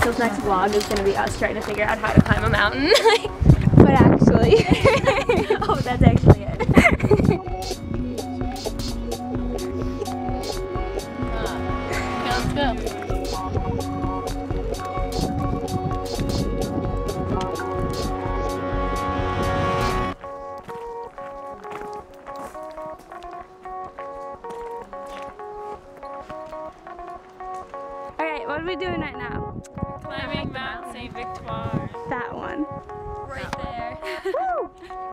Rachel's next vlog is going to be us trying to figure out how to climb a mountain. But actually, oh, that's actually it. Let's go. Alright, what are we doing right now? Climbing Mount St. Victoire. That one. Right there. Woo!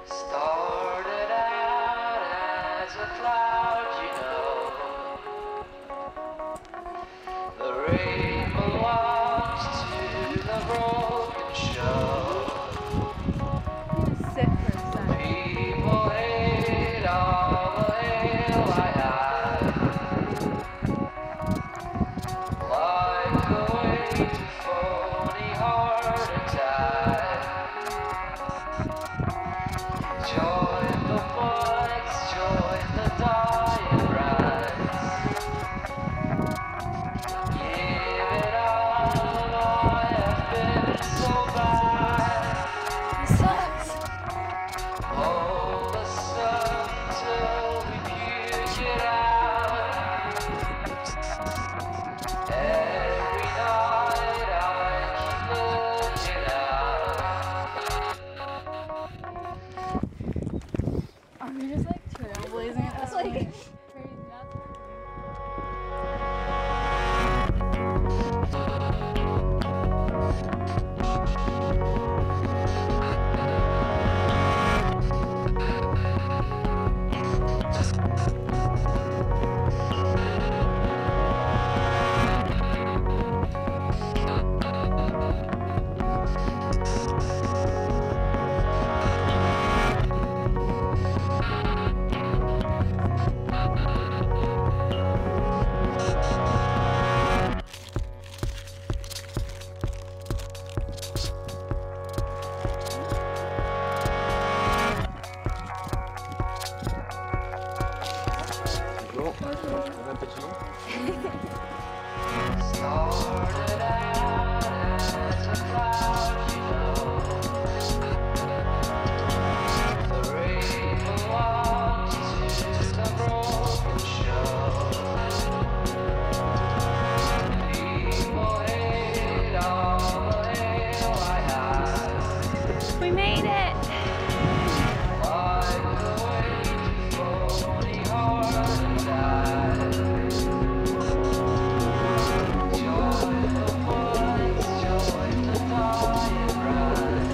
Started out as a cloud, you know. The rain belongs to the broken shore. Sit for a second. People hate all the hail I had. Like a way to phony heart attack. Join the bikes, join the dying rides. Give it all, I have been so bad. This sucks. Hold the sun till we puke it out. Every night I keep looking out. Are we just like trailblazing at this point? Started out as a cloud, you know. The rain belongs to the broken shore. People hate all the hail I had. We made it! Like a way to phony heart attack. Join the bikes, join the dying rides. Give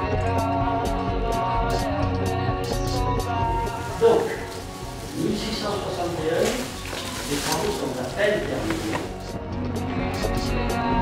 it all, I have been so bad. Donc, 1661, les travaux sont à peine terminés. Puke it out.